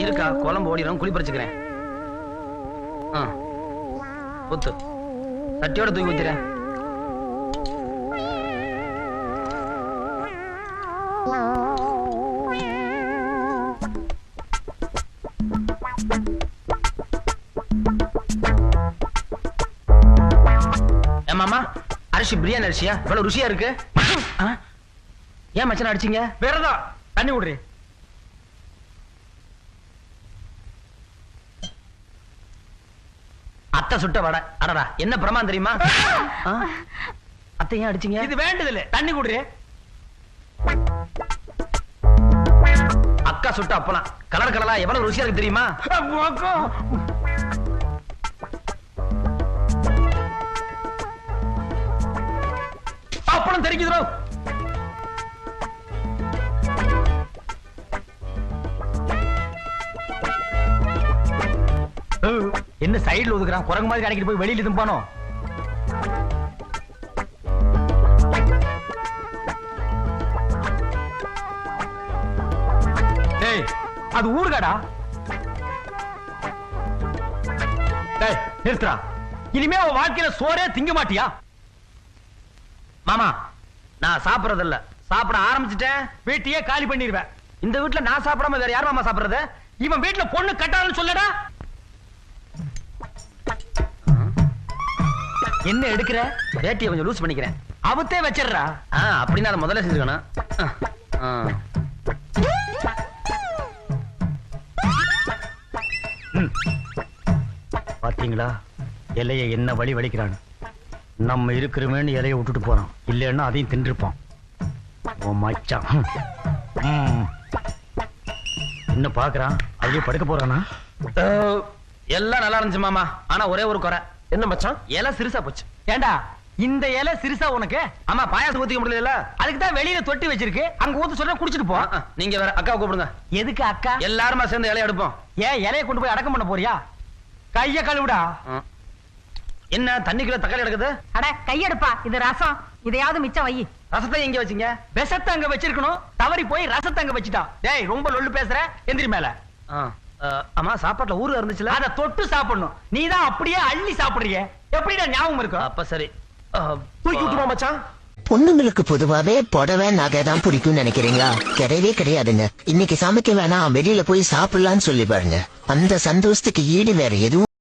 இருக்கா குழம்பு ஓடிடும் குழி பறிச்சுக்கிறேன். ஊத்து சட்டியோட தூக்கி ஊத்துறேன். மாமா அரிசி பிரியாணி அரிசியா இவ்வளவு ருசியா இருக்கு? ஏன் மச்சான் அடிச்சீங்க? வேறதான் தண்ணி விடுறேன். அத்தை சுட்ட வடை. அடடா என்ன பிரமாதம் தெரியுமா? அத்தை ஏன் அடிச்சீங்க? இது வேண்டதில்லை தண்ணி விடுறேன். அக்கா சுட்ட அப்பலாம் கலர் கலரா எவ்வளவு ருசியா இருக்கு தெரியுமா? அப்பளம் தெரிக்குதோ? என்ன சைடுல ஒதுக்குறான்? குரங்கு மாதிரி கடைக்கிட்டு போய் வெளியில தும்பானோ? டேய் அது ஊர்காடா. டேய் நிறுத்துறா. இனிமே அவ வாழ்க்கையில சோறே திங்க மாட்டியா? மாமா நான் சாப்பிடறதில்ல. சாப்பிட ஆரம்பிச்சுட்டேன் வீட்டையே காலி பண்ணிடுவேன். இந்த வீட்டுல நான் சாப்பிடாம வேற யார் மாமா சாப்பிடுறது? இவன் வீட்டுல பொண்ணு கட்டாதுன்னு சொல்லடா. என்ன எடுக்கிற? வேட்டியை கொஞ்சம் லூஸ் பண்ணிக்கிறேன். அவத்தே வச்சிடுறா. அப்படின்னா அதை முதல்ல செஞ்சுக்கணும். பாத்தீங்களா இலைய என்ன வழி வலிக்கிறான். நம்ம இருக்கிறோமேன்னு இலைய விட்டுட்டு போறோம். இல்லைன்னா அதையும் தின்றுப்பான். ஓ மச்சான் என்ன பாக்குறான்? அதுலயே படுக்க போறானா? எல்லாம் நல்லா இருந்துச்சு மாமா. ஆனா ஒரே ஒரு குறை. என்ன மச்சான்? இலை சிறுசா போச்சு. ஏண்டா இந்த இலை சிறுசா உனக்கு? ஆமா பாயாசம் ஊத்திக்க முடியல. அதுக்கு தான் வெளியில தொட்டி வச்சிருக்கு. அங்க ஊத்த சொல்ல குடிச்சிட்டு போ. நீங்க வேற அக்கா கூப்பிடுங்க. எதுக்கு அக்கா? எல்லாருமா சேர்ந்து இலைய எடுப்போம். ஏன் இலைய கொண்டு போய் அடக்கம் பண்ண போறியா? கைய கழுவுடா. என்ன தண்ணிக்குள்ள தக்காளி எடுக்குது? அட கையெடுப்பா, இது ரசம். இதையாவது மிச்சம் வை. ரசத்தை எங்க வச்சீங்க? விஷத்தை அங்க வச்சிருக்கணும். தவறி போய் ரசத்தை அங்க வச்சுட்டான். டேய் ரொம்ப லொல்லு பேசுற. எந்திரி மேல. ஆமா சாப்பாட்டுல ஊரு இருந்துச்சுல, அத தொட்டு சாப்பிடணும். நீ தான் அப்படியே அள்ளி சாப்பிடுறிய. எப்படிடா ஞாபகம் இருக்கும்? அப்ப சரி தூக்கி விட்டுமா மச்சான்? பொண்ணுங்களுக்கு பொதுவாவே புடவை நகை தான் பிடிக்கும் நினைக்கிறீங்களா? கிடையவே கிடையாதுங்க. இன்னைக்கு சமைக்க வேணாம் வெளியில போய் சாப்பிடலாம்னு சொல்லி பாருங்க. அந்த சந்தோஷத்துக்கு ஈடு வேற எதுவும்